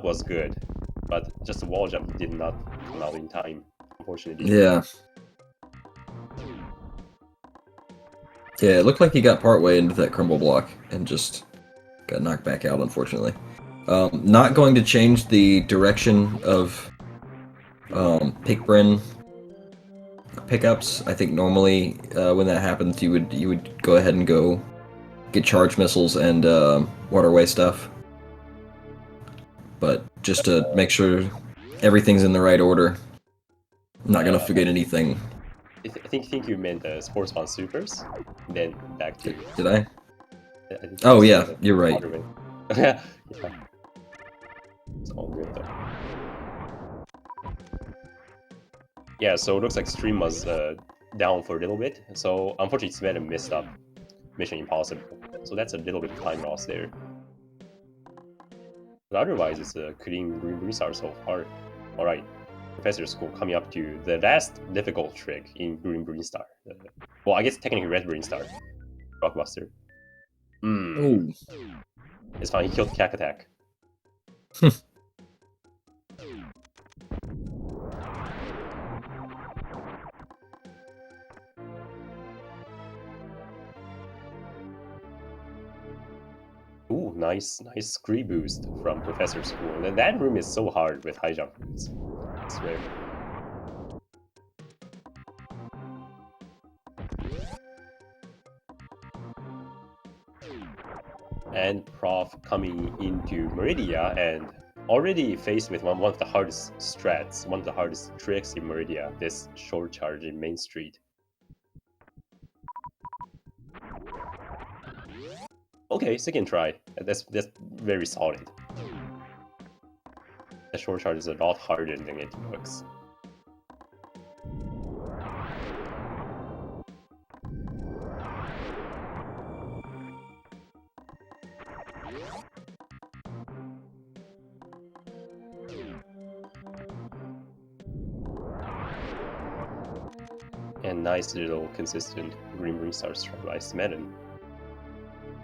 was good, but just the wall jump did not come out in time, unfortunately. Yeah. Yeah, it looked like he got partway into that crumble block and just got knocked back out, unfortunately. Not going to change the direction of Pickbrin pickups. I think normally when that happens, you would go ahead and go get charge missiles and waterway stuff. But just to make sure everything's in the right order, I'm not gonna forget anything. I think you meant the Sports Bond Supers, then back to... Did I? I think Oh you yeah, said you're right. yeah. It's all good though. Yeah, so it looks like stream was down for a little bit, so unfortunately Smelon missed up Mission Impossible. So that's a little bit of time loss there. But otherwise, it's a clean green star so far. Alright, ProfessorSchool coming up to the last difficult trick in green star. Well, I guess technically red green star. Blockbuster. Oh. It's fine, he killed Cack Attack. Ooh, nice scree boost from ProfessorSchool. And that room is so hard with high jump rooms. I swear. And Prof coming into Meridia and already faced with one of the hardest strats, one of the hardest tricks in Meridia, this short charge in Main Street. Okay, second try. That's very solid. The short charge is a lot harder than it looks. And nice little consistent green star strike by Smelon.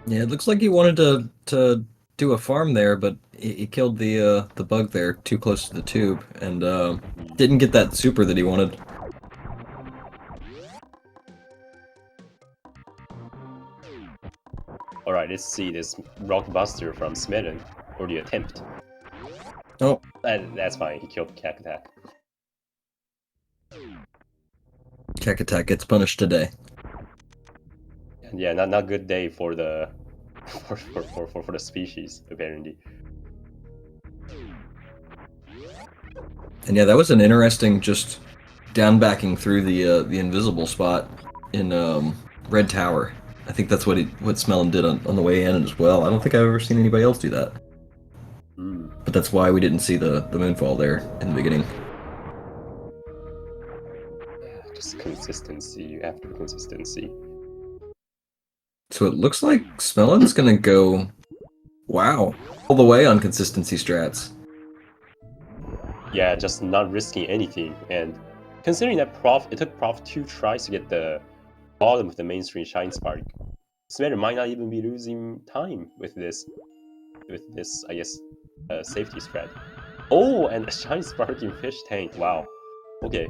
Yeah, it looks like he wanted to do a farm there, but he killed the bug there too close to the tube, and didn't get that super that he wanted. Alright, let's see this Rockbuster from Smelon, or the attempt. Oh. That's fine, he killed Cack Attack. Cack Attack gets punished today. And yeah, not good day for the for the species, apparently. And yeah, that was an interesting just down backing through the invisible spot in Red Tower. I think that's what Smelon did on the way in as well. I don't think I've ever seen anybody else do that. But that's why we didn't see the moonfall there in the beginning. Yeah, just consistency after consistency. So it looks like Smelon's gonna go, wow, all the way on consistency strats. Yeah, just not risking anything. And considering that it took Prof 2 tries to get the bottom of the mainstream Shine Spark, Smelon might not even be losing time with this, I guess, safety strat. Oh, and a Shine Spark in Fish Tank. Wow. Okay.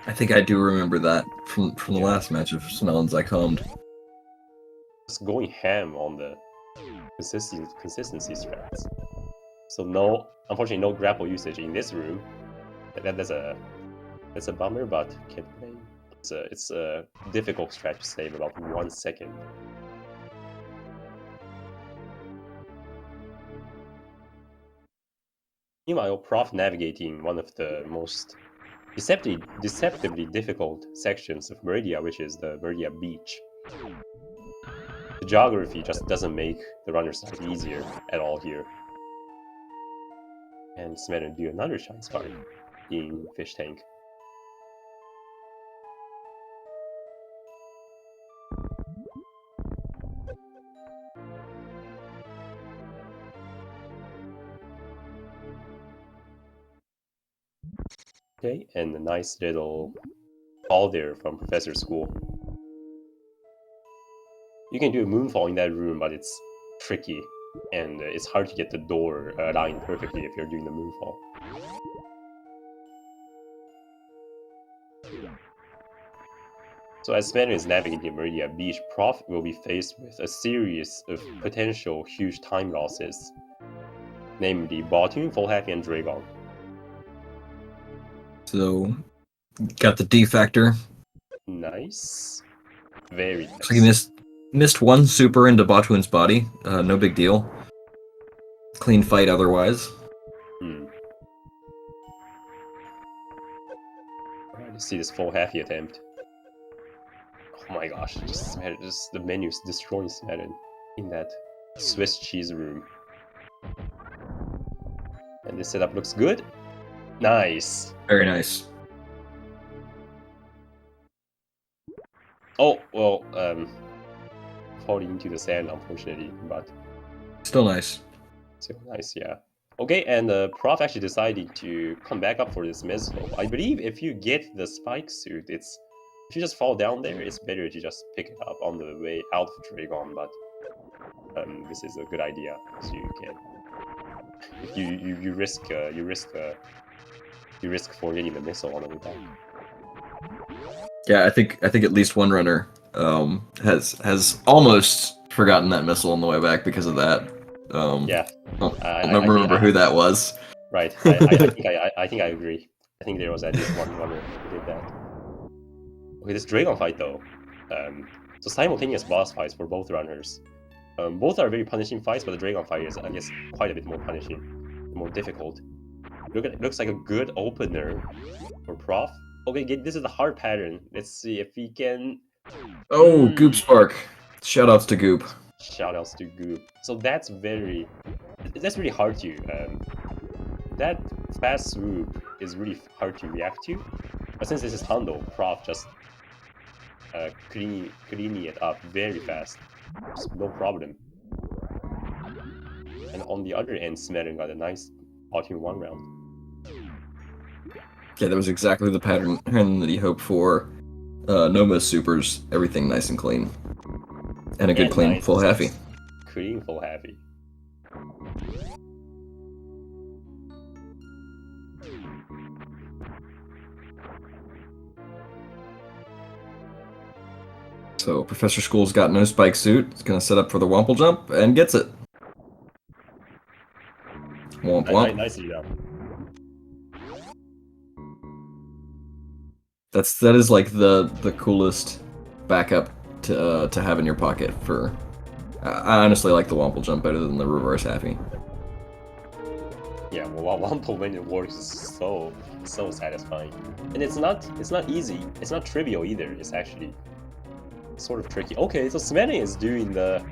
I think I do remember that from the last match of Smelon's I combed. Just going ham on the consistency strats. So unfortunately, no grapple usage in this room. That's a bummer, but can't blame. It's a difficult strat to save about 1 second. Meanwhile, Prof navigating one of the most deceptively difficult sections of Meridia, which is the Meridia Beach. The geography just doesn't make the runner's life easier at all here. And Smelon do another Shine Spark in Fish Tank. Okay, and a nice little call there from ProfessorSchool. You can do a moonfall in that room, but it's tricky. and it's hard to get the door aligned perfectly if you're doing the moonfall. So as Smelon is navigating Meridia Beach, Prof will be faced with a series of potential huge time losses, namely Baltoon, Full Happy, and Dragon. So, got the D factor. Nice. Very nice. So he missed one super into Baltoon's body. No big deal. Clean fight otherwise. Alright, let's see this Full Happy attempt. Oh my gosh, just the menu's destroying Smelon in that Swiss cheese room. And this setup looks good. Nice. Very nice. Oh, well, falling into the sand, unfortunately, but Still nice. still nice, yeah. Okay, and Prof actually decided to come back up for this missile. I believe if you get the spike suit, if you just fall down there, it's better to just pick it up on the way out of Dragon, but this is a good idea, so you can... You risk forgetting the missile on the way back. Yeah, I think at least one runner has almost forgotten that missile on the way back because of that. Yeah, I don't remember who that was. Right, I think I agree. I think there was at least one runner who did that. Okay, this Dragon fight though. So simultaneous boss fights for both runners. Both are very punishing fights, but the Dragon fight is, I guess, quite a bit more punishing, more difficult. Looks like a good opener for Prof. Okay, this is the hard pattern. Let's see if we can... Oh, Goop Spark. Shoutouts to Goop. Shoutouts to Goop. So that's really hard to... that fast swoop is really hard to react to. But since this is Hondo, Prof just cleaning it up very fast. Just no problem. And on the other end, Smelon got a nice Baltoon 1 round. Yeah, that was exactly the pattern that he hoped for. No miss supers, everything nice and clean. And a good clean nice, full happy. Clean full happy. So ProfessorSchool's got no spike suit. He's gonna set up for the Womple jump and gets it. Womp womp. Nicely done. That is like the coolest backup to have in your pocket for. I honestly like the Womple jump better than the reverse happy. Yeah, well, Womple when it works is so satisfying, and it's not easy. It's not trivial either. It's actually sort of tricky. Okay, so Smelon is doing the...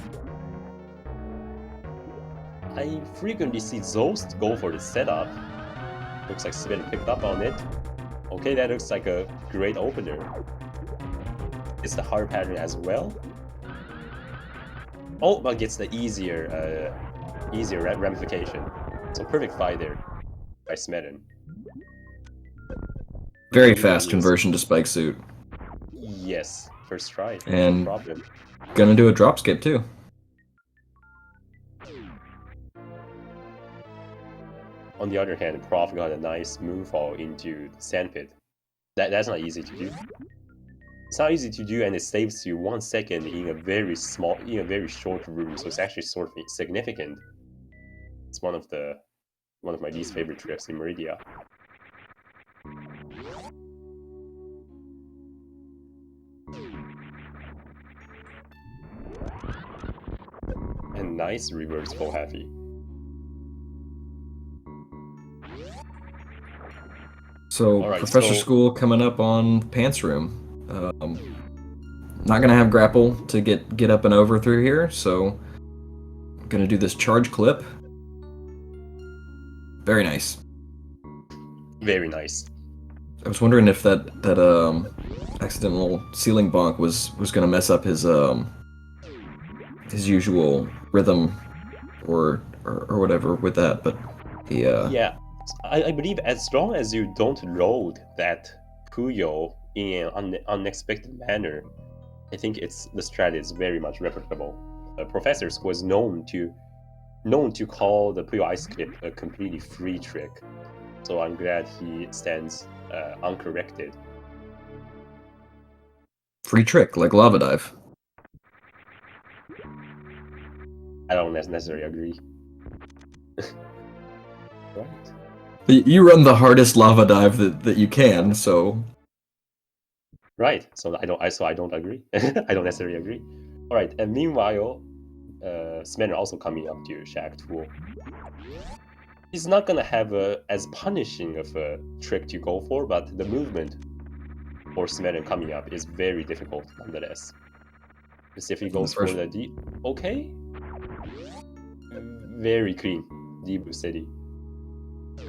I frequently see Zost go for the setup. Looks like Smelon picked up on it. Okay, that looks like a great opener. It's the hard pattern as well. Oh, but gets the easier ramification. So perfect fight there by Smelon. Very fast conversion to spike suit. Yes, first try. And no problem. Gonna do a drop skip too. On the other hand, Prof got a nice moonfall into the sandpit. That's not easy to do. It's not easy to do, and it saves you 1 second in a very short room. So it's actually sort of significant. It's one of my least favorite tricks in Meridia. And nice reverse full happy. So ProfessorSchool coming up on Pants Room. Not gonna have grapple to get up and over through here, so I'm gonna do this charge clip. Very nice. Very nice. I was wondering if that accidental ceiling bonk was gonna mess up his usual rhythm or whatever with that, but he yeah, I believe as long as you don't load that Puyo in an unexpected manner, I think the strat is very much replicable. ProfessorSchool is known to known to call the Puyo Ice Clip a completely free trick. So I'm glad he stands uncorrected. Free trick, like Lava Dive. I don't necessarily agree. Right. You run the hardest Lava Dive that you can, so... Right, so I don't agree. I don't necessarily agree. All right, and meanwhile, Smelon also coming up to Shaq Tool. He's not gonna have as punishing of a trick to go for, but the movement for Smelon coming up is very difficult nonetheless. Let's see if he goes for the D. Okay, very clean D City.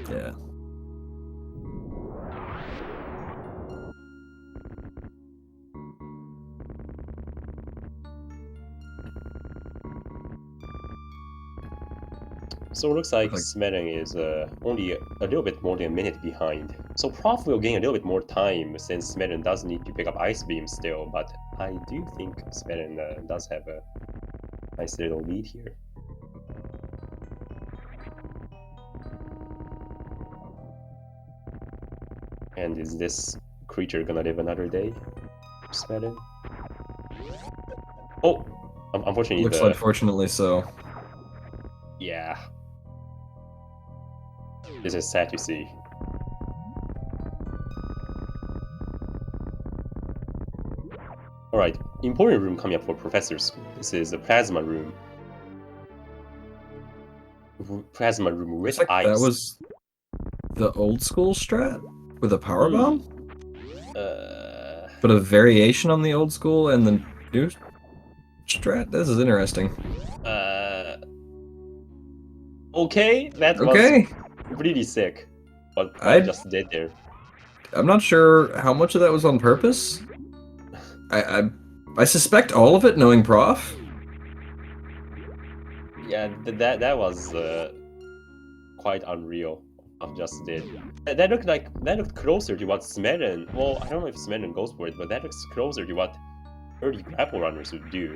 Yeah. So it looks like Smelon is only a little bit more than a minute behind. So Prof will gain a little bit more time since Smelon does need to pick up Ice Beam still, but I do think Smelon does have a nice little lead here. And is this creature gonna live another day? Smelon? Oh! Unfortunately, looks unfortunately so. Yeah. This is sad to see. Alright, important room coming up for ProfessorSchool. This is the Plasma Room. Plasma Room with like ice. That was the old school strat? With a power bomb? But a variation on the old school and the new strat? This is interesting. Okay, that was really sick. What I just did there. I'm not sure how much of that was on purpose. I suspect all of it, knowing Prof. Yeah, that was quite unreal. I just did. That looked closer to what Smelon. Well, I don't know if Smelon goes for it, but that looks closer to what early grapple runners would do.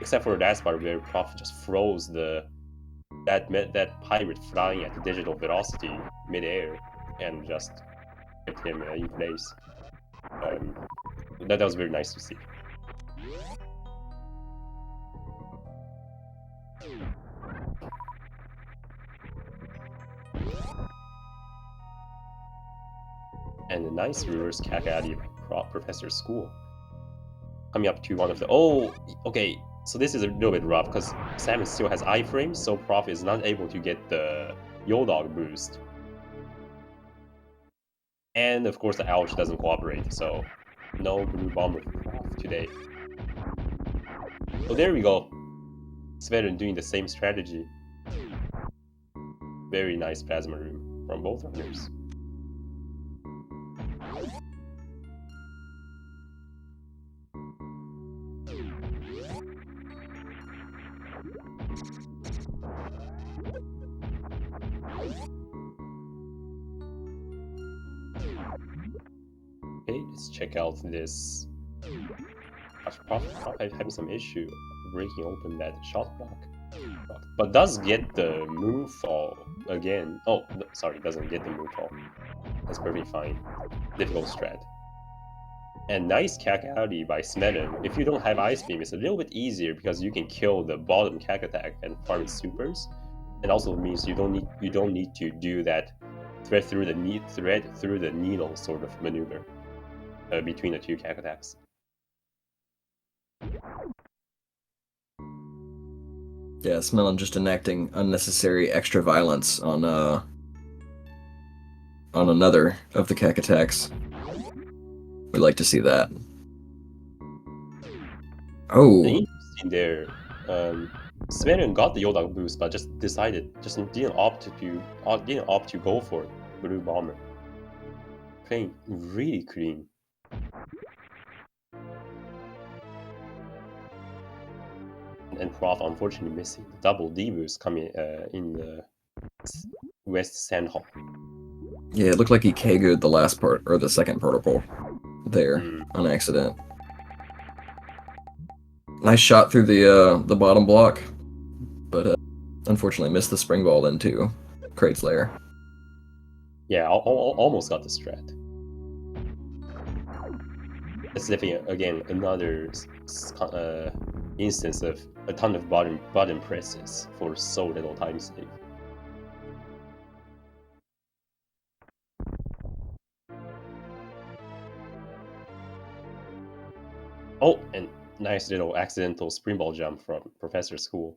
Except for the last part where Prof just froze that pirate flying at the digital velocity midair and just kept him in place. That was very nice to see. And a nice reverse Kakadi by ProfessorSchool. Coming up to one of the... Oh, okay. So this is a little bit rough because Samus still has iframes, so Prof is not able to get the Yo-Dog boost. And of course the Ouch doesn't cooperate, so no Blue Bomber for Prof today. So there we go. Smelon doing the same strategy. Very nice Plasma Room from both runners. Okay, let's check out this. Prof having some issue breaking open that shot block. But does get the moonfall again. Oh, sorry, doesn't get the moonfall. That's perfectly fine. Difficult strat. And nice Kakadi by Smelon. If you don't have Ice Beam, it's a little bit easier because you can kill the bottom Kak attack and farm supers. And also means you don't need to do that thread through the needle sort of maneuver between the two Kak attacks. Yeah, Smelon just enacting unnecessary extra violence on another of the Kak attacks. We'd like to see that. Oh, interesting there. Smelon got the Yo-Dog boost, but just didn't opt to go for Blue Bomber. Playing really clean. And Prof unfortunately missing the double D boost coming in the West Sand Hall. Yeah, it looked like he KO'd the last part, or the second protocol there on accident. Nice shot through the bottom block, but unfortunately missed the spring ball into Kraid's lair. Yeah, almost got the strat. It's definitely, again, another instance of a ton of button presses for so little time save. Oh, and nice little accidental springball jump from ProfessorSchool.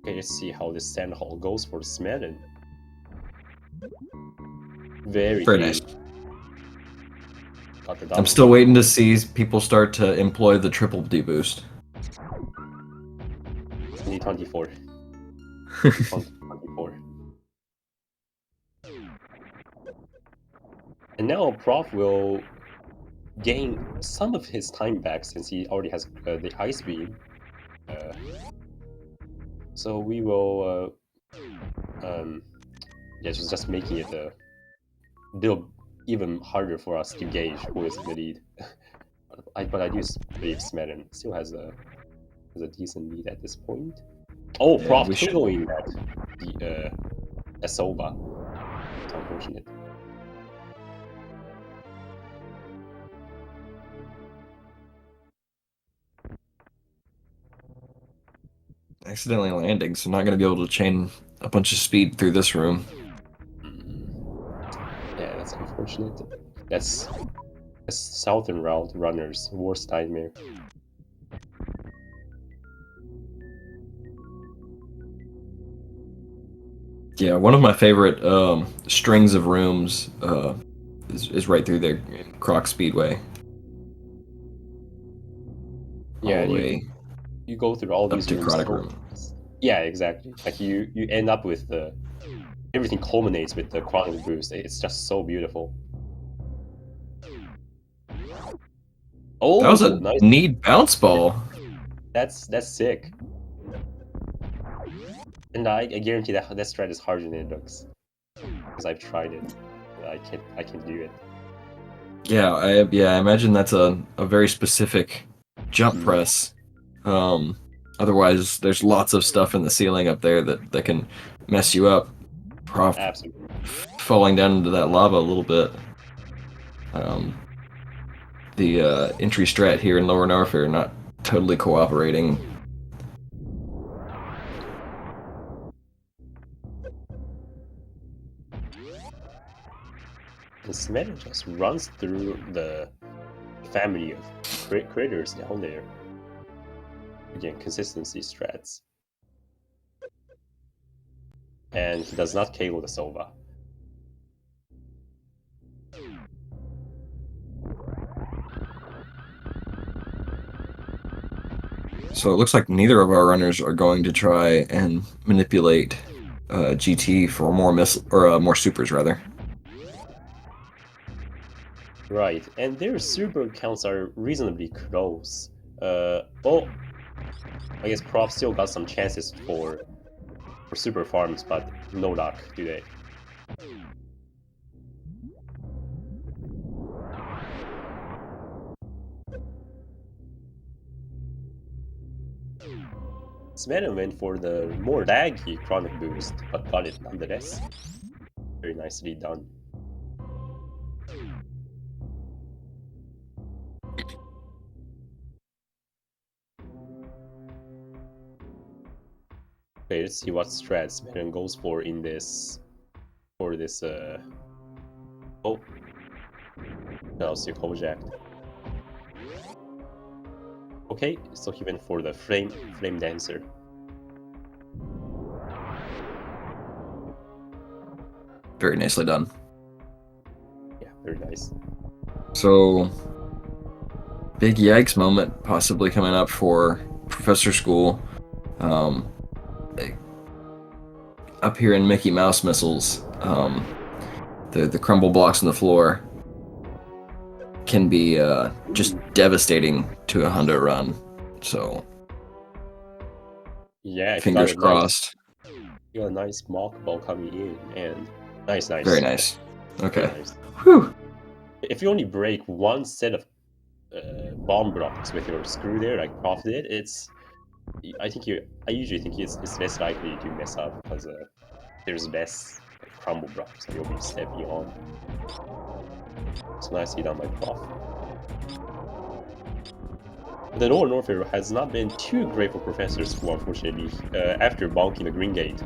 Okay, let's see how this sand hall goes for Smelon. Very Very clean. nice. Got the I'm double still kill. waiting to see people start to employ the triple D boost. 2024. 2024. And now Prof will gain some of his time back since he already has the ice beam. So we will yeah, just making it a little even harder for us to gauge who is in the lead. But I do believe Smelon still has a decent lead at this point. Oh, Yeah, Prof we should- KOing that Asoba. It's unfortunate. Accidentally landing, so not going to be able to chain a bunch of speed through this room. Yeah, that's unfortunate. That's Southern Route runner's worst nightmare. Yeah, one of my favorite strings of rooms is right through there in Croc Speedway. Yeah, all the way you go through all up these to rooms. Chronic Room. Yeah, exactly. Like you end up with everything culminates with the Chronic boost. It's just so beautiful. Oh, That was a nice. neat bounce ball. That's sick. And I guarantee that strat is harder than it looks, because I've tried it. I can't do it. Yeah, I imagine that's a very specific jump press. Otherwise, there's lots of stuff in the ceiling up there that can mess you up. Prof Absolutely. falling down into that lava a little bit. The entry strat here in Lower Norfair not totally cooperating. The Smelon just runs through the family of critters down there. Again, consistency strats. And he does not KO the Sova. So it looks like neither of our runners are going to try and manipulate GT for more more supers rather. Right, and their super counts are reasonably close. Oh, I guess Prof still got some chances for super farms, but no luck today. Smelon went for the more laggy Chronic boost, but got it nonetheless. Very nicely done. Okay, let's see what strats Smelon goes for in this. Oh, no, still hijacked. Okay, so he went for the flame dancer. Very nicely done. Yeah, very nice. So, big yikes moment possibly coming up for ProfessorSchool. Up here in Mickey Mouse missiles, the crumble blocks on the floor can be just devastating to a Honda run. So, Yeah, fingers crossed. You got a nice mock ball coming in, and nice. Very nice. Okay. Very nice. Whew. If you only break one set of bomb blocks with your screw there, like Prof did, I usually think it's less likely to mess up because there's less crumble blocks that you'll be stepping on. It's nicely done by Prof. The lower Norfair has not been too great for ProfessorSchool, unfortunately. After bonking the green gate,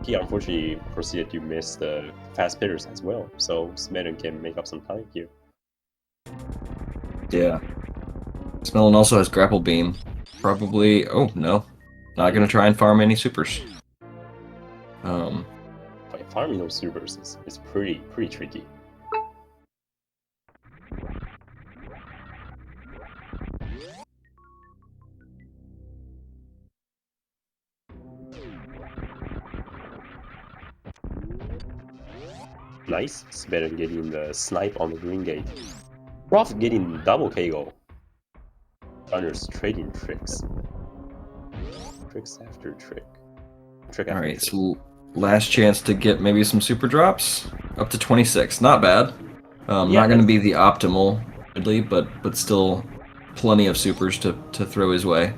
he unfortunately proceeded to miss the fast pitters as well, so Smelon can make up some time here. Yeah. Smelon also has grapple beam. Probably. Oh no, not gonna try and farm any supers. Farming those supers is pretty tricky. Nice, Smelon getting the snipe on the green gate. Prof getting double KO. Runner's trading tricks. Tricks after trick. Trick after Alright, trick. so last chance to get maybe some super drops. Up to 26. Not bad. Yeah, not going to be the optimal, really, but still plenty of supers to throw his way.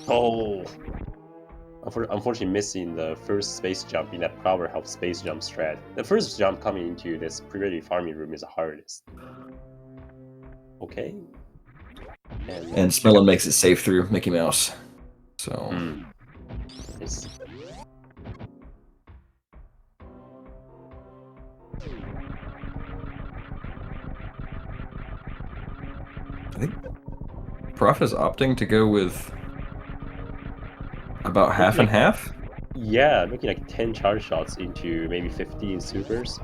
Oh! Unfortunately missing the first space jump in that power help space jump strat. The first jump coming into this pre-ready farming room is the hardest. Okay. And Smelon makes it safe through Mickey Mouse. So... Nice. I think Prof is opting to go with about half and half? Yeah, making like 10 charge shots into maybe 15 supers.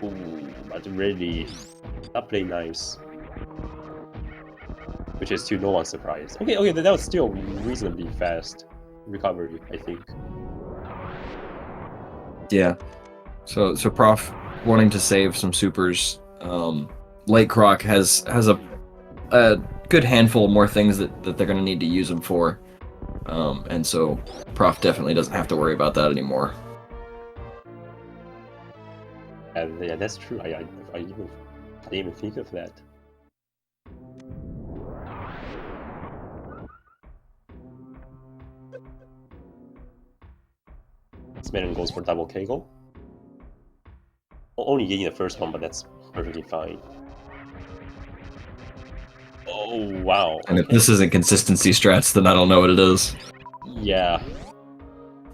Ooh, but really not playing nice. Which is to no one's surprise. Okay, that was still reasonably fast recovery, I think. Yeah. So Prof wanting to save some supers. Light Croc has a good handful more things that they're going to need to use him for. And so Prof definitely doesn't have to worry about that anymore. Yeah, that's true. I didn't even think of that. Smelon goes for double Kegel. Only getting the first one, but that's perfectly fine. Oh, wow. And if this isn't consistency strats, then I don't know what it is. Yeah.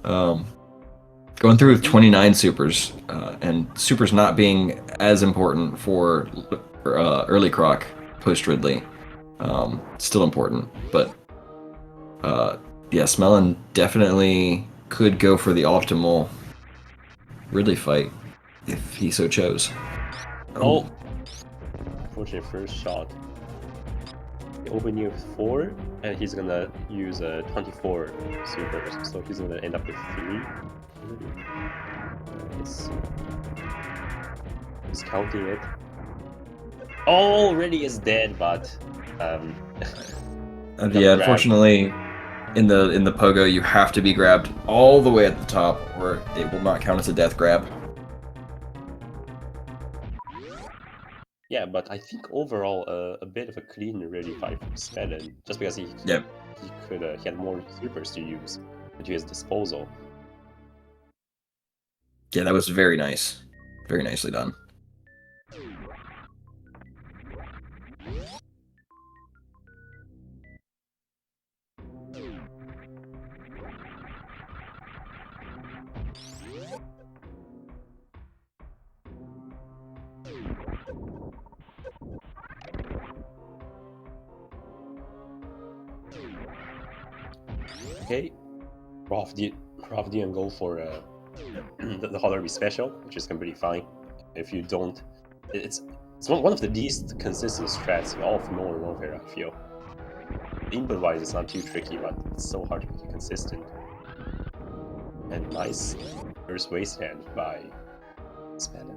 Going through with 29 supers, and supers not being as important for early Croc post Ridley. Still important, but yeah, Smelon definitely could go for the optimal Ridley fight if he so chose. Oh. Unfortunate first shot. The open year with 4, and he's gonna use a 24 supers, so he's gonna end up with 3. He's counting it. Oh, already is dead, but yeah, unfortunately, in the pogo, you have to be grabbed all the way at the top, or it will not count as a death grab. Yeah, but I think overall a bit of a clean ready fight from Smelon, just because he had more supers to use to his disposal. Yeah, that was very nice, very nicely done. Okay, Prof didn't go for the Hollerby special, which is completely fine. If you don't, it's one of the least consistent strats in all of Modern Warfare, I feel. Input-wise, it's not too tricky, but it's so hard to make it consistent. And nice first wasteland by Smelon.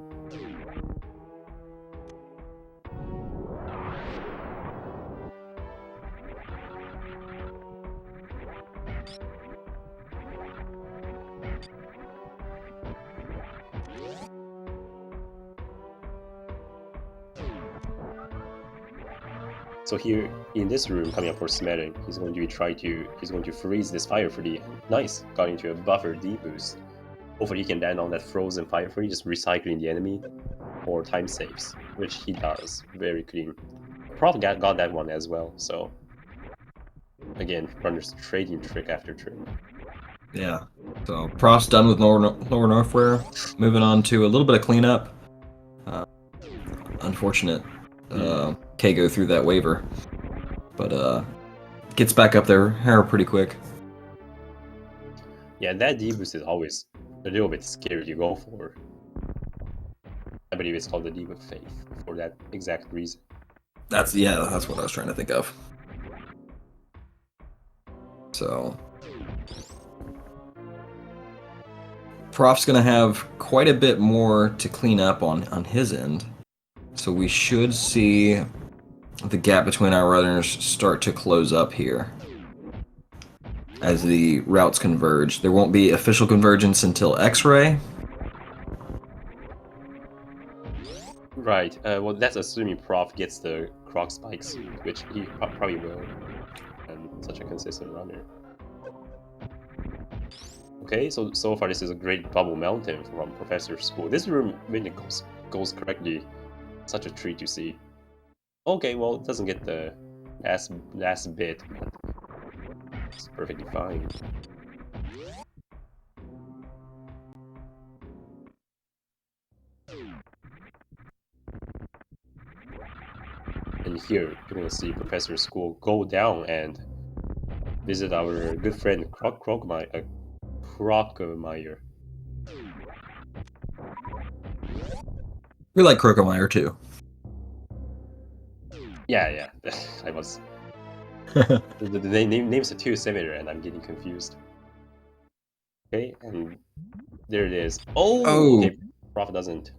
So here in this room, coming up for Smelon, he's going to freeze this Fire Freddy. Nice, got into a buffer D boost. Hopefully he can land on that frozen Fire Freddy, just recycling the enemy or time saves, which he does. Very clean. Prof got that one as well, so again, runners trading trick after trick. Yeah. So Prof's done with Lower Northware. Moving on to a little bit of cleanup. Unfortunate. K go through that waiver, but gets back up there pretty quick. Yeah, that D-boost is always a little bit scary to go for. I believe it's called the Deep of Faith for that exact reason. That's what I was trying to think of. So Prof's gonna have quite a bit more to clean up on his end. So we should see the gap between our runners start to close up here as the routes converge. There won't be official convergence until X-Ray. Right. Well, that's assuming Prof gets the Croc Spike suit, which he probably will, and such a consistent runner. Okay, so far this is a great bubble mountain from ProfessorSchool. This room, when it goes correctly, such a treat to see. Okay, well, it doesn't get the last bit, but it's perfectly fine. And here, you're gonna see ProfessorSchool go down and visit our good friend Crocmeyer. We like Crocmeyer too. Yeah. I was. the names are too similar, and I'm getting confused. Okay, and there it is. Oh! Okay, Prof doesn't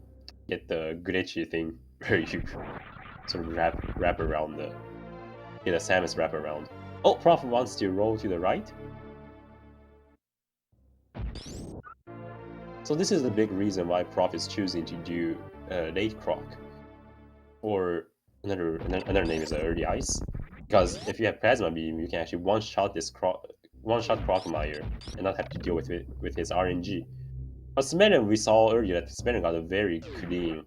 get the glitchy thing where you sort of wrap around the. Get a Samus wrap around. Oh, Prof wants to roll to the right. So this is the big reason why Prof is choosing to do late Croc, or another name is early ice, because if you have Plasma Beam, you can actually one-shot Crocmeyer and not have to deal with his RNG. But Smelon, we saw earlier that Smelon got a very clean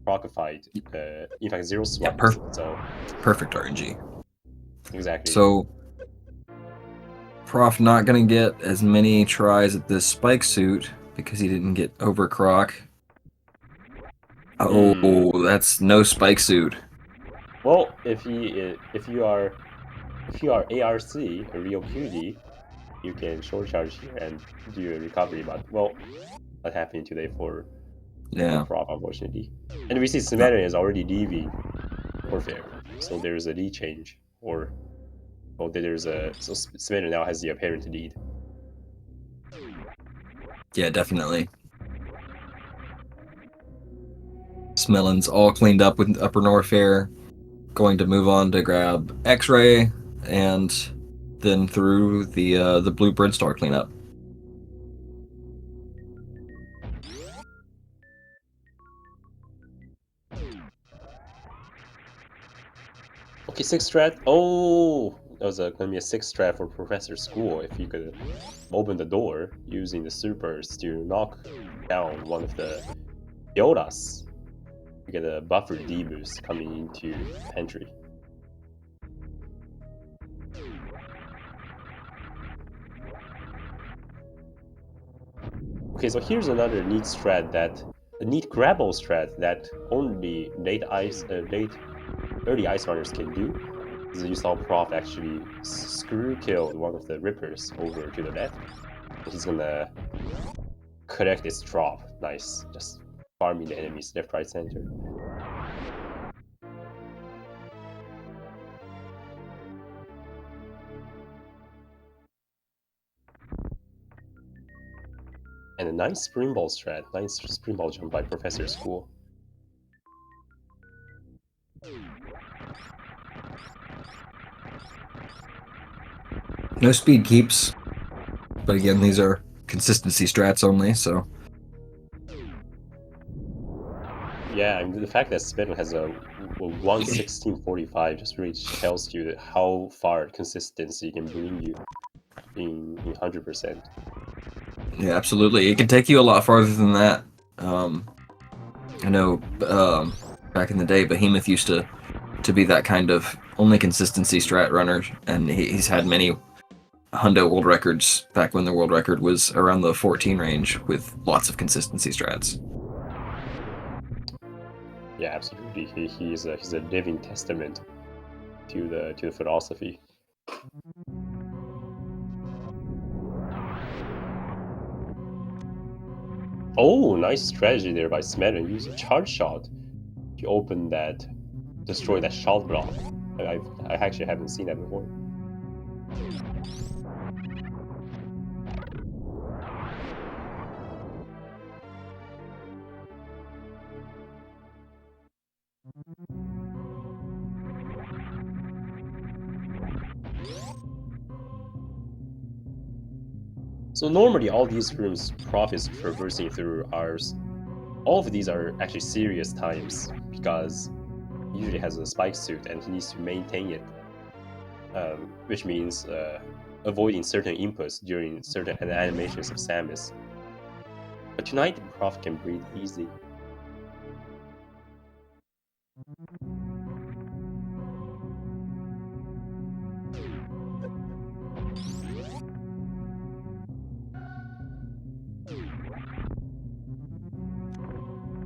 Crocified, in fact, zero swap. Yeah, so perfect RNG. Exactly. So Prof not gonna get as many tries at this spike suit because he didn't get over Croc. Oh, that's no spike suit. Well, if you are ARC, a real QD, you can short charge here and do a recovery. But well, not happening today for Prof, unfortunately. And we see Smelon is already leaving Warfare, so there's a lead change, or so Smelon now has the apparent lead. Yeah, definitely. Smelon's all cleaned up with Upper Norfair, going to move on to grab X-Ray, and then through the Blue Bridstar cleanup. Okay, 6 strat. Oh, that was going to be a 6 strat for ProfessorSchool if he could open the door using the supers to knock down one of the Yodas. You get a buffer D boost coming into Pantry. Okay, so here's another neat strat a neat grabble strat that only early ice runners can do. So you saw Prof actually screw killed one of the Rippers over to the left. He's gonna collect this drop. Nice, just farming the enemies left, right, center. And a nice springball strat, nice springball jump by ProfessorSchool. No speed keeps, but again, these are consistency strats only, so. Yeah, I mean, the fact that Smelon has a 1:16:45 just really tells you that how far consistency can bring you in 100%. Yeah, absolutely. It can take you a lot farther than that. I know back in the day, Behemoth used to be that kind of only consistency strat runner, and he's had many hundo world records back when the world record was around the 14 range with lots of consistency strats. Yeah, absolutely. He's a living testament to the philosophy. Oh, nice strategy there by Smelon. Use a charge shot to open that, destroy that shot block. I actually haven't seen that before. So normally all these rooms Prof is traversing through are, all of these are actually serious times because he usually has a spike suit and he needs to maintain it, which means avoiding certain inputs during certain animations of Samus. But tonight Prof can breathe easy.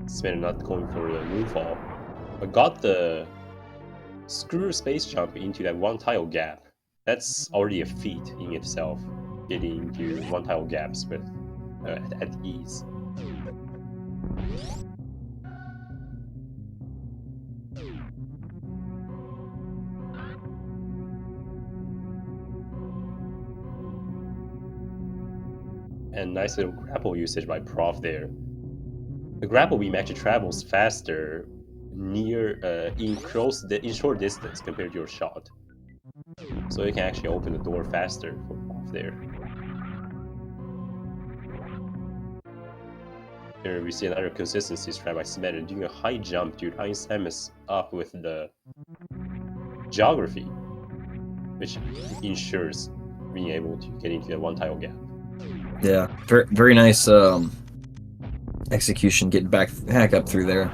Sven not going for the moonfall, but got the screw space jump into that one tile gap. That's already a feat in itself, getting into one tile gaps with at ease. And nice little grapple usage by Prof there. The grapple beam actually travels faster in short distance compared to your shot, so it can actually open the door faster for Prof there. Here we see another consistency strat by Smelon doing a high jump to line Samus up with the geography, which ensures being able to get into the one tile gap. Yeah, very, very nice execution getting back up through there.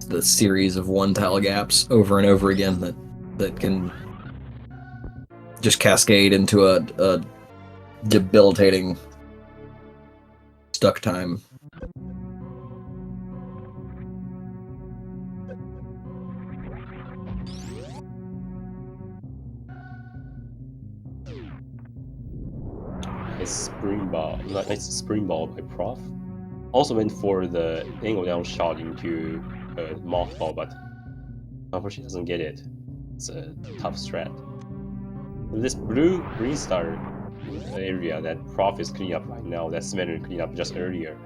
The series of one tile gaps over and over again that can just cascade into a debilitating stuck time. Nice spring ball by Prof. Also went for the angle down shot into moth ball, but unfortunately doesn't get it. It's a tough strat. This blue green star area that Prof is cleaning up right now, that Smelon cleaned up just earlier,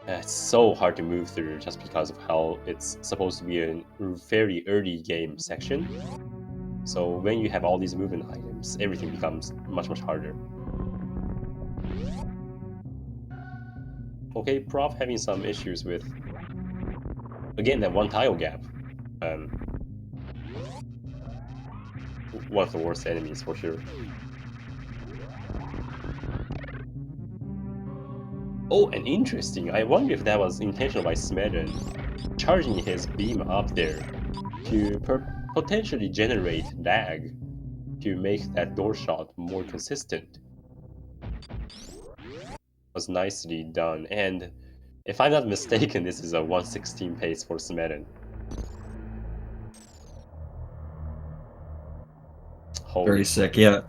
it's so hard to move through just because of how it's supposed to be a very early game section. So when you have all these movement items, everything becomes much harder. Okay, Prof having some issues with, again, that one tile gap. One of the worst enemies for sure. Oh, and interesting. I wonder if that was intentional by Smelon, charging his beam up there to potentially generate lag to make that door shot more consistent. Was nicely done, and if I'm not mistaken, this is a 1:16 pace for Smelon. Very sick, yeah.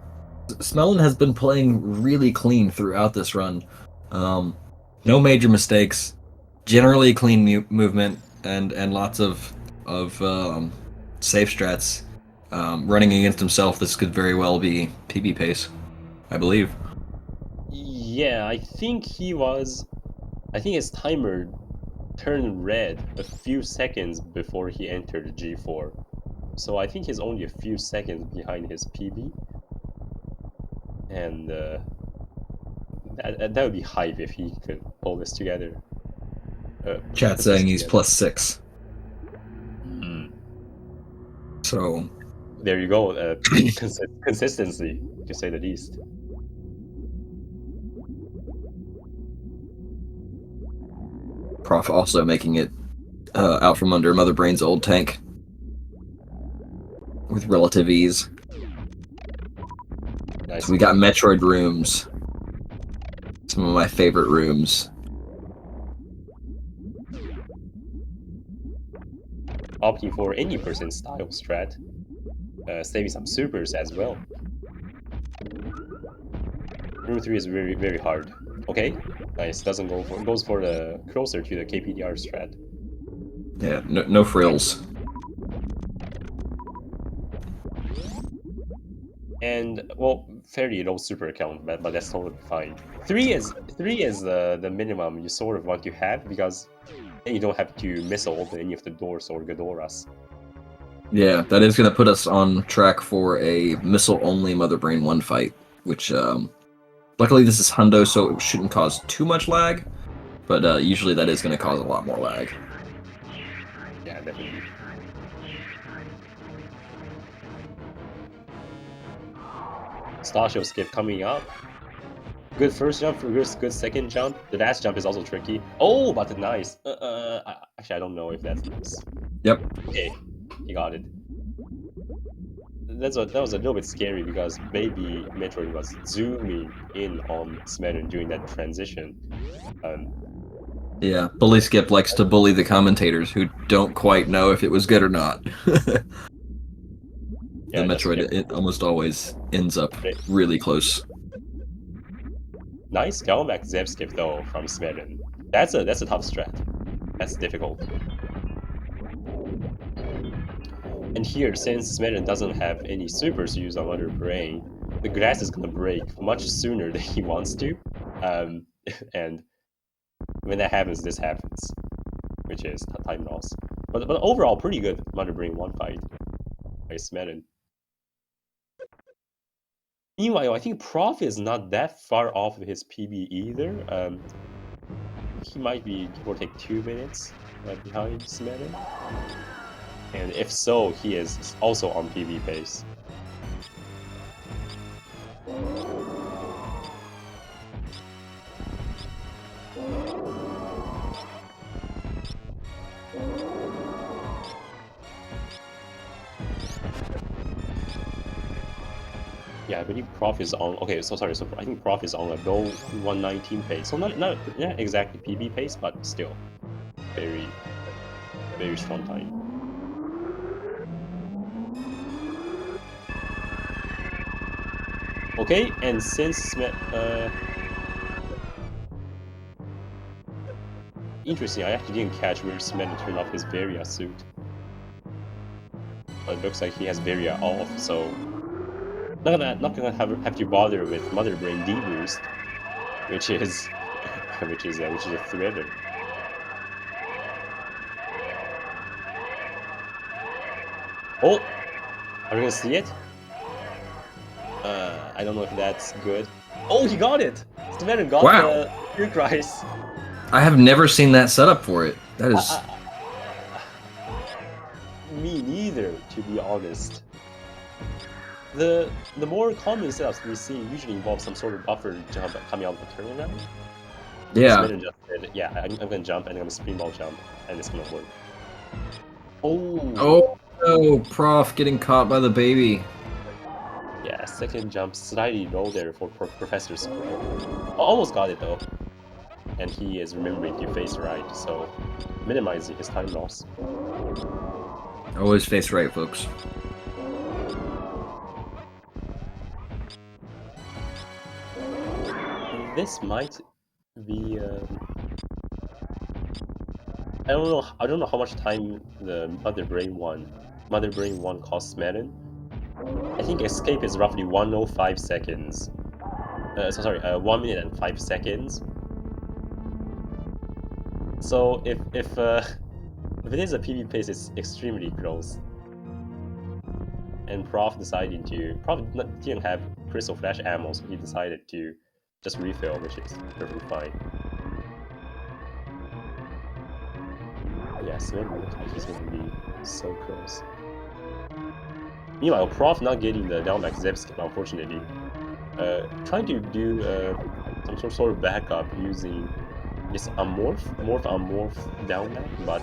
Smelon has been playing really clean throughout this run. No major mistakes, generally clean movement, and lots of safe strats. Running against himself, this could very well be PB pace, I believe. Yeah, I think his timer turned red a few seconds before he entered G4. So I think he's only a few seconds behind his PB. And that would be hype if he could pull this together. Chat saying he's +6. Hmm. So There you go. Consistency, to say the least. Prof also making it out from under Mother Brain's old tank with relative ease. Nice. So we got Metroid rooms. Some of my favorite rooms. Opting for any person style strat, saving some supers as well. Room 3 is very, very hard. Okay, nice. Doesn't go for, goes for the closer to the KPDR strat. Yeah, no frills. And well, fairly low super count, but that's totally fine. Three is the minimum you sort of want to have, because then you don't have to missile open any of the doors or Ghedoras. Yeah, that is going to put us on track for a missile-only Mother Brain 1 fight, which, luckily this is Hundo, so it shouldn't cause too much lag, but usually that is going to cause a lot more lag. Yeah, definitely. Stasio skip coming up. Good first jump, good second jump. The last jump is also tricky. Oh, but nice. Actually, I don't know if that's nice. Yep. Okay, he got it. That was a little bit scary, because baby Metroid was zooming in on Smelon during that transition. Yeah, Bully Skip likes to bully the commentators who don't quite know if it was good or not. Yeah, the Metroid, it almost always ends up really close. Nice down back Zeb skip though from Smelon. That's a tough strat. That's difficult. And here, since Smelon doesn't have any supers used on Mother Brain, the grass is gonna break much sooner than he wants to. And when that happens, this happens, which is time loss. But overall, pretty good Mother Brain 1 fight by Smelon. Meanwhile, I think Prof is not that far off of his PB either. He might be, give or take, 2 minutes behind Smelon. And if so, he is also on PB pace. Yeah, I believe Prof is on. Okay, so sorry. So I think Prof is on a low 119 pace. So not exactly PB pace, but still very, very strong time. Okay, and since interesting, I actually didn't catch where Smelon turned off his Varia suit. But it looks like he has Varia off, so not gonna have to bother with Mother Brain D boost, which is a thriller. Oh, are we gonna see it? I don't know if that's good. Oh, he got it! Smelon got the Quick Rise. I have never seen that setup for it. That is... Me neither, to be honest. The more common setups we see usually involve some sort of buffer jump coming out of the turnaround. Yeah. Smelon just said, yeah, I'm gonna jump and I'm gonna spin ball jump, and it's gonna work. Oh! Oh, Prof getting caught by the baby. Yeah, second jump slightly low there for ProfessorSchool. Almost got it though. And he is remembering to face right, so minimizing his time loss. Always face right, folks. This might be. I don't know how much time the Mother Brain 1 costs Smelon. I think escape is roughly 105 seconds. 1 minute and 5 seconds. So if it is a PB pace, it's extremely close. And Prof didn't have Crystal Flash ammo, so he decided to just refill, which is perfectly fine. Yeah, Smelon looks like he's gonna be so close. Meanwhile, Prof not getting the down back Zeb skip, unfortunately. Trying to do some sort of backup using this morph down back, but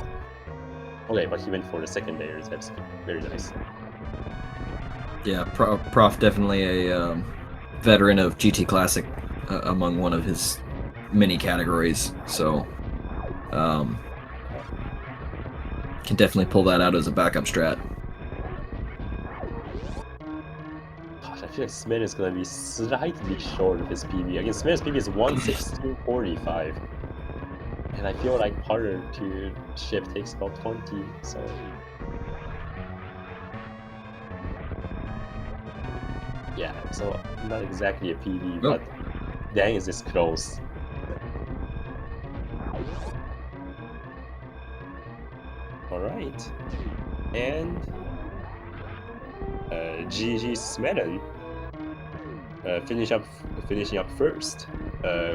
okay, but he went for the second layer Zeb skip. Very nice. Yeah, Prof definitely a veteran of GT Classic among one of his many categories, so can definitely pull that out as a backup strat. Gosh, I feel like Smith is gonna be slightly short of his PB. Again, Smith's PB is 116.45. And I feel like harder to ship takes about 20, so yeah, so not exactly a PB, but dang is this close. Alright. And GG Smelon finishing up first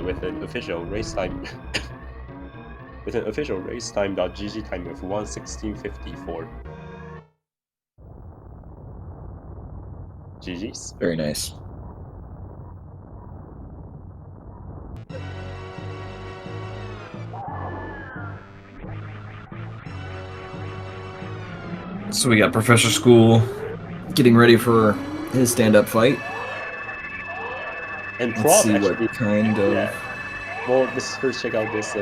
with an official race time with an official race time.gg time of 1:16.54. GG's. Very nice. So we got ProfessorSchool getting ready for his stand-up fight. And Let's Prof see actually, what kind of... yeah. Well, let's first check out this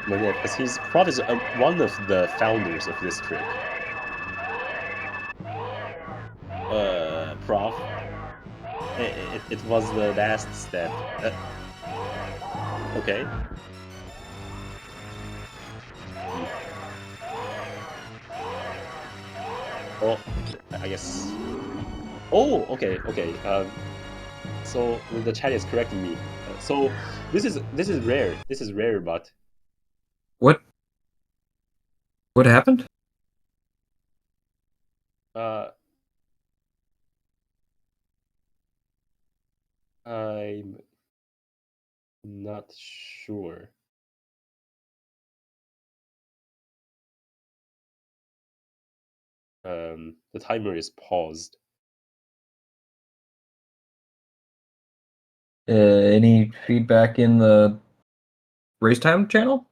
manip, because Prof is one of the founders of this trick. Prof. It was the last step. Okay. Oh, I guess. Oh, okay. So the chat is correcting me. So this is rare. This is rare, but What happened? I'm not sure. The timer is paused. Any feedback in the race time channel?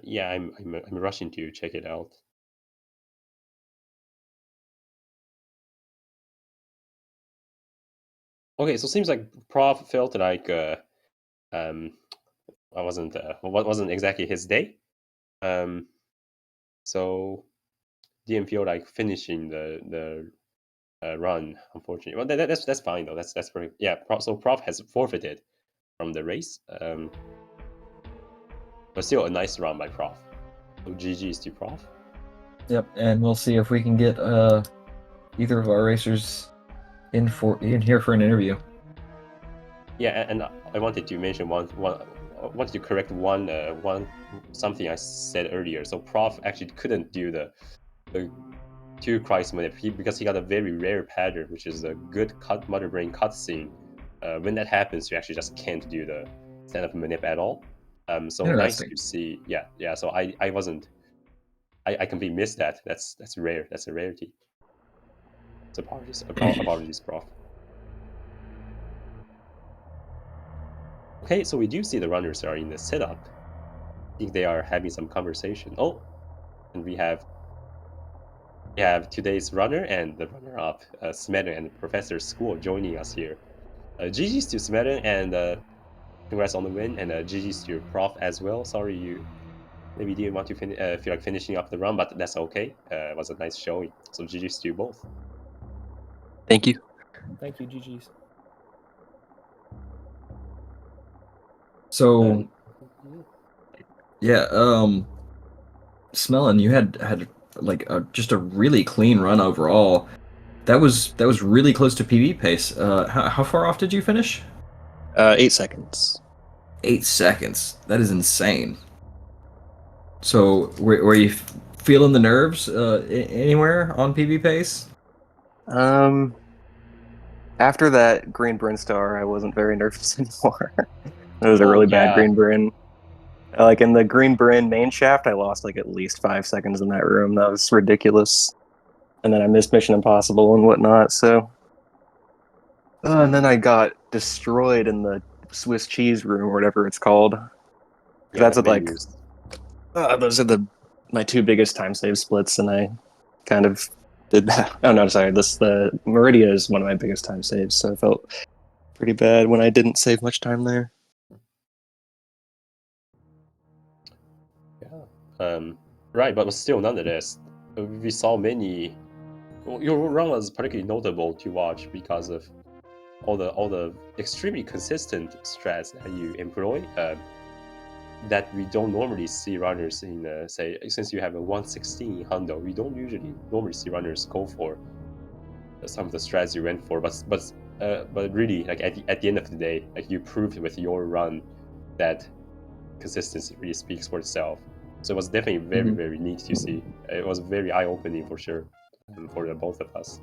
Yeah, I'm rushing to check it out. Okay, so it seems like Prof felt like wasn't exactly his day. So didn't feel like finishing the run, unfortunately. Well, that's fine though. That's pretty, yeah. So Prof has forfeited from the race. But still a nice run by Prof. So GG's to Prof. Yep, and we'll see if we can get either of our racers in here for an interview. Yeah, and I wanted to mention I wanted to correct one something I said earlier. So Prof actually couldn't do the two Christ manip because he got a very rare pattern, which is a good mother brain cutscene. When that happens, you actually just can't do the stand-up manip at all. So nice to see. Yeah. So I wasn't. I completely missed that. That's rare. That's a rarity. So apologies, Prof. Okay, so we do see the runners are in the setup. I think they are having some conversation. Oh, and we have today's runner and the runner-up, Smelon and ProfessorSchool joining us here. GG's to Smelon and congrats on the win, and GG's to your Prof as well. Sorry you maybe didn't want to feel like finishing up the run, but that's okay. It was a nice showing. So GG's to you both. Thank you. Thank you, GG's. So, yeah, Smelon, you had like just a really clean run overall. That was really close to PB pace. How far off did you finish? 8 seconds. 8 seconds. That is insane. So, were you feeling the nerves anywhere on PB pace? After that green Bryn star, I wasn't very nervous anymore. It was a Oh, really bad yeah. green Bryn. Like in the green Bryn main shaft, I lost like at least 5 seconds in that room. That was ridiculous. And then I missed Mission Impossible and whatnot. So, and then I got destroyed in the Swiss cheese room or whatever it's called. Yeah, That's the at like menus. those are my two biggest time save splits, and I kind of did that. Oh no, sorry. The Meridia is one of my biggest time saves, so I felt pretty bad when I didn't save much time there. Yeah. Right, but still, nonetheless, we saw many. Well, your run was particularly notable to watch because of all the extremely consistent strats that you employ. That we don't normally see runners in, say, since you have a 116 handle, we don't usually normally see runners go for some of the strats you went for. But really, like at the end of the day, like you proved with your run that consistency really speaks for itself. So it was definitely very, very neat to see. It was very eye-opening for sure, for the both of us.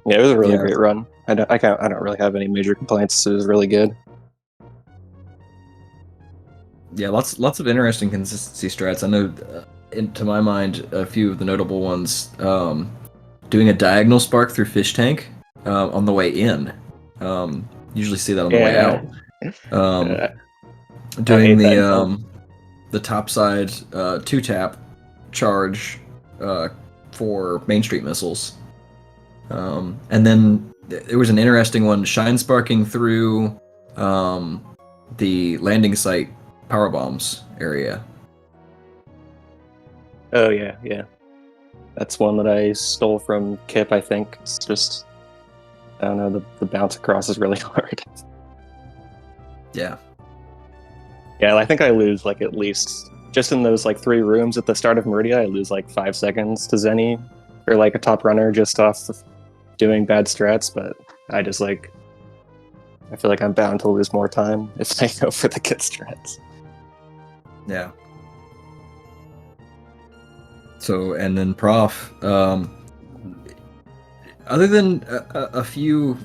Yeah, it was a really Yeah. great run. I don't really have any major complaints. It was really good. Yeah, lots of interesting consistency strats. I know, to my mind, a few of the notable ones. Doing a diagonal spark through Fish Tank on the way in. Usually see that on the way out. Doing hate that. the top side 2-tap charge for Main Street missiles. And then there was an interesting one, shine sparking through the landing site power bombs area. Oh yeah. That's one that I stole from Kip. I think it's just I don't know. The bounce across is really hard. Yeah. Yeah, I think I lose like at least just in those like 3 rooms at the start of Meridia. I lose like 5 seconds to Zenny or like a top runner just off of doing bad strats. But I just like I feel like I'm bound to lose more time if I go for the good strats. Yeah. So, and then Prof, other than a few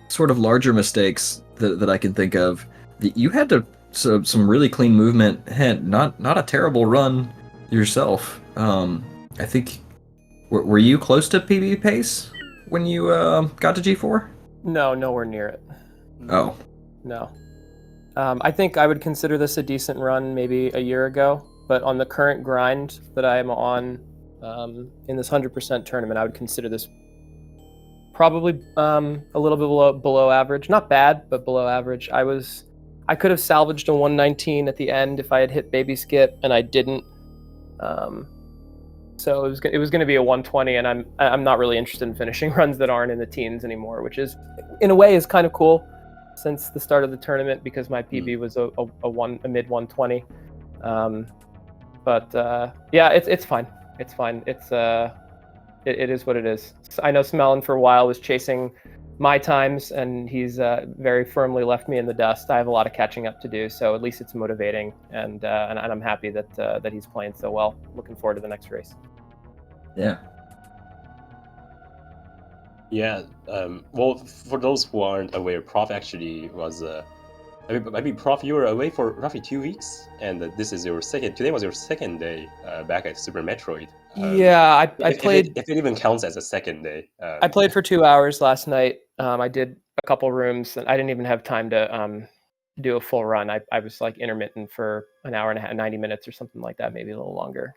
sort of larger mistakes that I can think of, you had some really clean movement. Had not a terrible run yourself. I think were you close to PB pace when you got to G4? No, nowhere near it. Oh, No. I think I would consider this a decent run maybe a year ago, but on the current grind that I am on in this 100% tournament, I would consider this probably a little bit below average. Not bad, but below average. I could have salvaged a 119 at the end if I had hit baby skip, and I didn't. So it was going to be a 120, and I'm not really interested in finishing runs that aren't in the teens anymore, which is in a way is kind of cool since the start of the tournament because my PB was a mid 120. Yeah, it's fine. It's fine. It is what it is. I know Smelon for a while was chasing my times, and he's very firmly left me in the dust. I have a lot of catching up to do, so at least it's motivating, and I'm happy that he's playing so well. Looking forward to the next race. yeah. Yeah. Well, for those who aren't aware, Prof actually was. I mean, Prof, you were away for roughly 2 weeks, and this is your second. Today was your second day back at Super Metroid. Yeah, I played. If it even counts as a second day. I played for 2 hours last night. I did a couple rooms, and I didn't even have time to do a full run. I was like intermittent for an hour and a half, 90 minutes or something like that, maybe a little longer.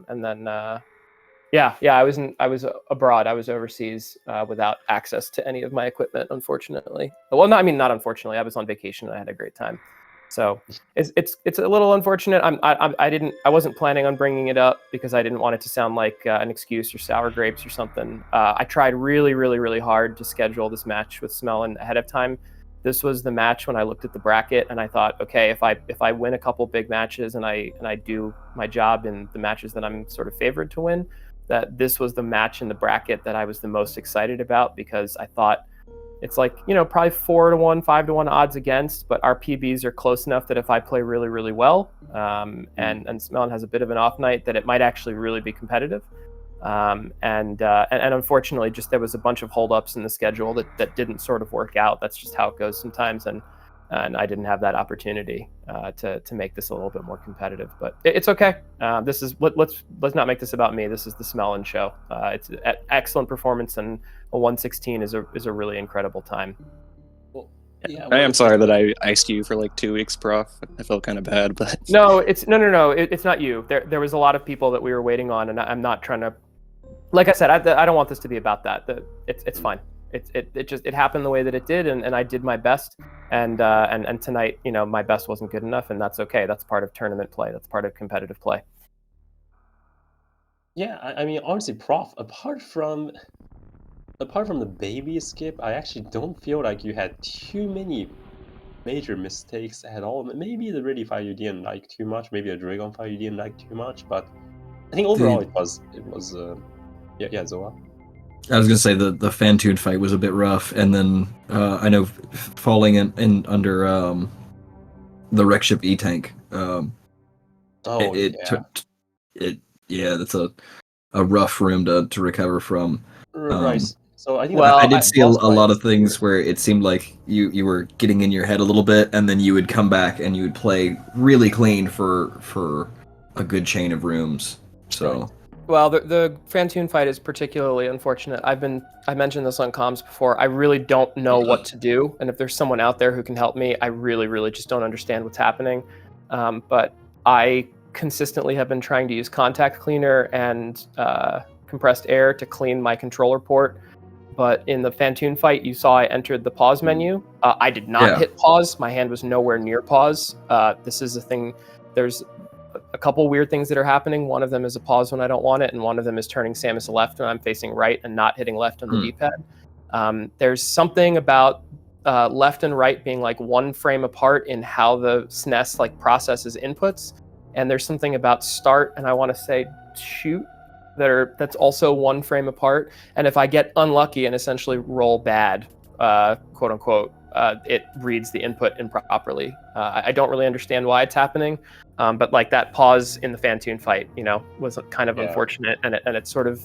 And then I was abroad. I was overseas without access to any of my equipment, unfortunately. Well, not unfortunately. I was on vacation and I had a great time. So it's a little unfortunate. I wasn't planning on bringing it up because I didn't want it to sound like an excuse or sour grapes or something. I tried really, really, really hard to schedule this match with Smelon ahead of time. This was the match when I looked at the bracket and I thought, okay, if I win a couple big matches and I do my job in the matches that I'm sort of favored to win, that this was the match in the bracket that I was the most excited about because I thought it's like, you know, probably 4-1, 5-1 odds against, but our PBs are close enough that if I play really, really well, and Smelon has a bit of an off night, that it might actually really be competitive. And unfortunately, just there was a bunch of holdups in the schedule that didn't sort of work out. That's just how it goes sometimes, and I didn't have that opportunity to make this a little bit more competitive. But it's okay. This is let's not make this about me. This is the Smelon show. It's an excellent performance, and a 116 is a really incredible time. Well, yeah, I am sorry that I iced you for like 2 weeks, Prof. I felt kind of bad, but No, it's no. It's not you. There was a lot of people that we were waiting on, and I'm not trying to. Like I said, I don't want this to be about that. It's fine. It happened the way that it did, and I did my best. And tonight, you know, my best wasn't good enough, and that's okay. That's part of tournament play. That's part of competitive play. Yeah, I mean, honestly, Prof, apart from the baby skip, I actually don't feel like you had too many major mistakes at all. Maybe the ready fight you didn't like too much, maybe a dragon fight you didn't like too much, but I think overall it was yeah, Zoa. I was gonna say the Fantoon fight was a bit rough, and then I know falling in under the wreck ship E-tank. That's a rough room to recover from. Right. So I think Well, I did see a lot of things where it seemed like you were getting in your head a little bit, and then you would come back and you would play really clean for a good chain of rooms. So. Right. Well, the Fantoon fight is particularly unfortunate. I mentioned this on comms before. I really don't know what to do, and if there's someone out there who can help me, I really, really just don't understand what's happening. But I consistently have been trying to use contact cleaner and compressed air to clean my controller port. But in the Fantoon fight, you saw I entered the pause menu. I did not hit pause. My hand was nowhere near pause. This is a thing. There's a couple weird things that are happening. One of them is a pause when I don't want it, and one of them is turning Samus left when I'm facing right and not hitting left on the D-pad. There's something about left and right being like 1 frame apart in how the SNES like processes inputs, and there's something about start and I want to say shoot that's also 1 frame apart. And if I get unlucky and essentially roll bad, quote unquote, it reads the input improperly. I don't really understand why it's happening, but like that pause in the Fantoon fight, you know, was kind of unfortunate, and it sort of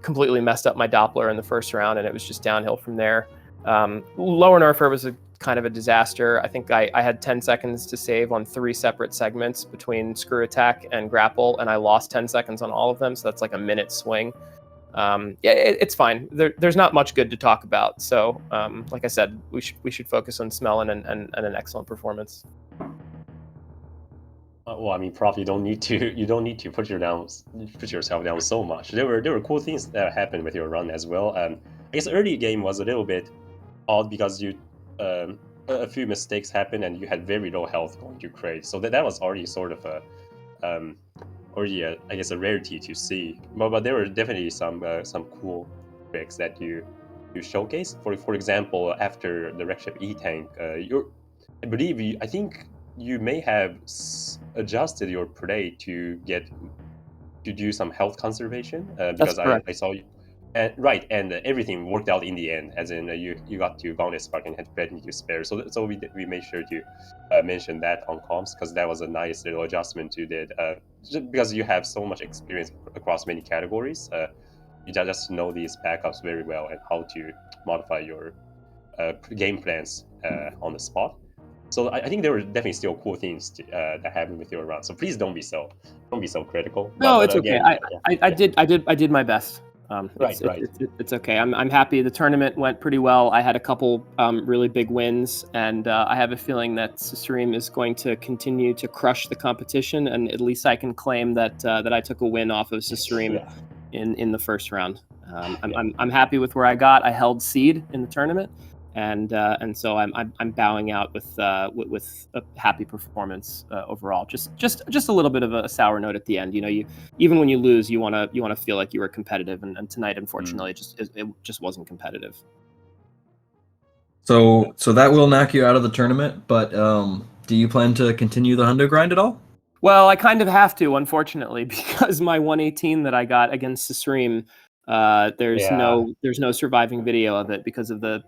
completely messed up my Doppler in the first round, and it was just downhill from there. Lower Nerfer was a kind of a disaster. I think I had 10 seconds to save on 3 separate segments between screw attack and grapple, and I lost 10 seconds on all of them, so that's like a minute swing. It's fine. There's not much good to talk about. So, like I said, we should focus on Smelon and an excellent performance. Well, I mean, Prof, you don't need to put yourself down so much. There were cool things that happened with your run as well. I guess early game was a little bit odd because a few mistakes happened and you had very low health going to crate. So that was already sort of I guess a rarity to see. But there were definitely some cool tricks that you showcased. For example, after the wreck ship E-tank, I think you may have adjusted your play to do some health conservation because I saw you. And everything worked out in the end, as in you got to Gauntlet Spark and had plenty to spare. So we made sure to mention that on comms, because that was a nice little adjustment you did. Just because you have so much experience across many categories, you just know these backups very well and how to modify your game plans on the spot. So I think there were definitely still cool things that happened with your run. So please don't be so critical. No, it's okay. I did my best. It's okay. I'm happy. The tournament went pretty well. I had a couple really big wins, and I have a feeling that Susurim is going to continue to crush the competition, and at least I can claim that I took a win off of Susurim in the first round. I'm happy with where I got. I held seed in the tournament, and so I'm bowing out with a happy performance overall. Just a little bit of a sour note at the end. You know, even when you lose, you want to feel like you were competitive, and tonight, unfortunately, it just wasn't competitive. So that will knock you out of the tournament. But do you plan to continue the hundo grind at all? Well, I kind of have to, unfortunately, because my 118 that I got against Susurim, there's no surviving video of it because of the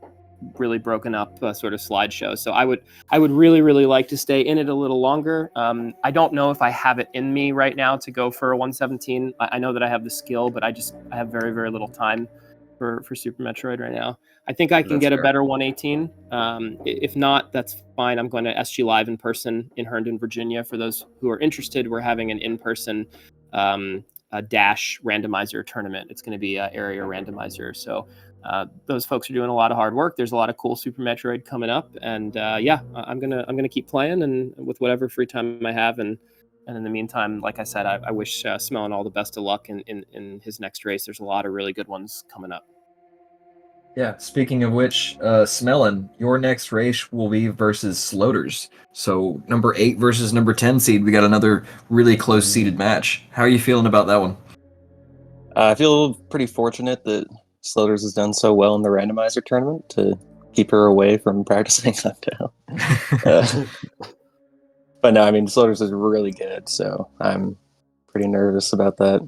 really broken up sort of slideshow. So I would really like to stay in it a little longer. I don't know if I have it in me right now to go for a 117. I know that I have the skill, but I have very little time for Super Metroid right now. I think I can That's get a fair. better 118. If not, that's fine. I'm going to SG Live in person in Herndon, Virginia. For those who are interested, we're having an in-person dash randomizer tournament. It's going to be area randomizer. So those folks are doing a lot of hard work. There's a lot of cool Super Metroid coming up, and I'm gonna keep playing and with whatever free time I have. And in the meantime, like I said, I wish Smelon all the best of luck in his next race. There's a lot of really good ones coming up. Yeah, speaking of which, Smelon, your next race will be versus Sloters. So number 8 versus number 10 seed. We got another really close seeded match. How are you feeling about that one? I feel pretty fortunate that Sloters has done so well in the randomizer tournament to keep her away from practicing uptown. But no, I mean, Sloters is really good, so I'm pretty nervous about that.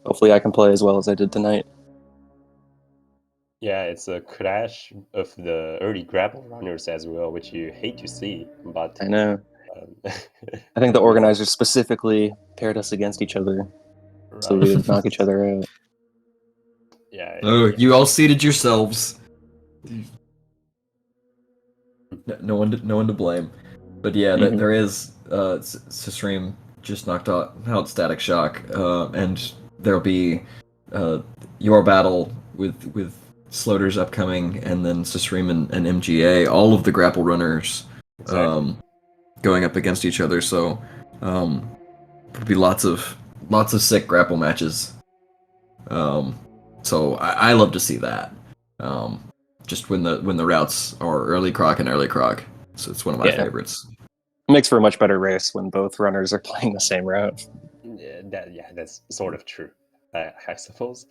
Hopefully I can play as well as I did tonight. Yeah, it's a crash of the early grapple runners as well, which you hate to see. But I know. um, I think the organizers specifically paired us against each other so we would knock each other out. Yeah. Oh, you all seeded yourselves. No one to blame. But yeah, Mhm. there is Sisream just knocked out Static Shock, and there'll be your battle with Sloters upcoming, and then Sisream and MGA, all of the grapple runners Exactly. going up against each other. So there'll be lots of sick grapple matches. So I love to see that. Just when the routes are early croc and early croc. So it's one of my Yeah. favorites. It makes for a much better race when both runners are playing the same route. Yeah, that's sort of true, I suppose.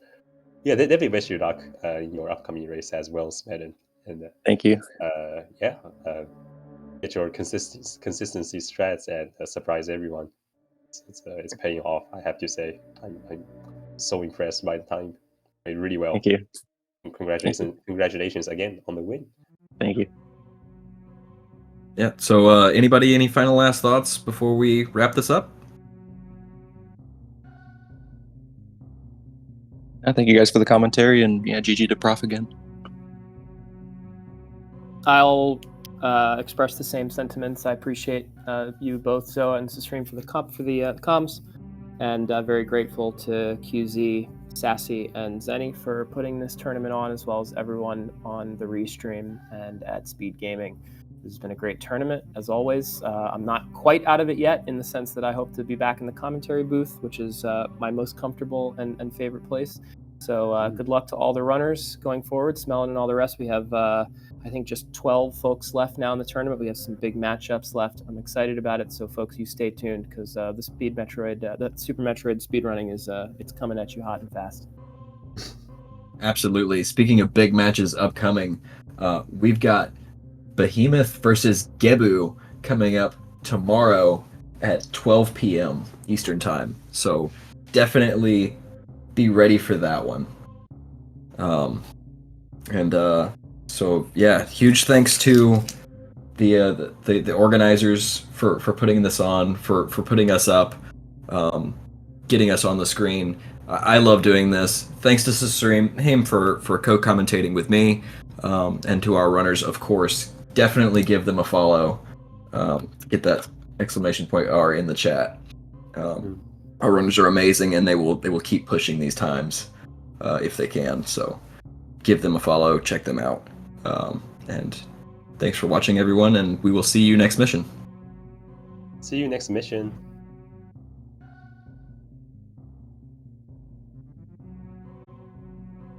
Yeah, definitely wish you luck in your upcoming race as well, Smelon. And Thank you. get your consistency strats and surprise everyone. It's paying off, I have to say. I'm so impressed by the time. Played really well. Thank you. And congratulations again on the win. Thank you. Yeah. So anybody, any final last thoughts before we wrap this up? Thank you guys for the commentary, and yeah, GG to Prof again. I'll express the same sentiments. I appreciate you both, Zoa and Sisream, for the comms, and very grateful to QZ, Sassy, and Zenny for putting this tournament on, as well as everyone on the restream and at Speedgaming. This has been a great tournament, as always. I'm not quite out of it yet, in the sense that I hope to be back in the commentary booth, which is my most comfortable and favorite place. So good luck to all the runners going forward, Smelon and all the rest. We have, I think, just 12 folks left now in the tournament. We have some big matchups left. I'm excited about it, so folks, you stay tuned, because the the Super Metroid speedrunning is it's coming at you hot and fast. Absolutely. Speaking of big matches upcoming, we've got Behemoth versus Gebu coming up tomorrow at 12 p.m. Eastern Time. So definitely be ready for that one. So yeah, huge thanks to the organizers for putting this on, for putting us up, getting us on the screen. I love doing this. Thanks to Sisream for co-commentating with me, and to our runners, of course. Definitely give them a follow. Get that !R in the chat. Our runners are amazing, and they will keep pushing these times if they can. So give them a follow, check them out, and thanks for watching, everyone. And we will see you next mission. See you next mission.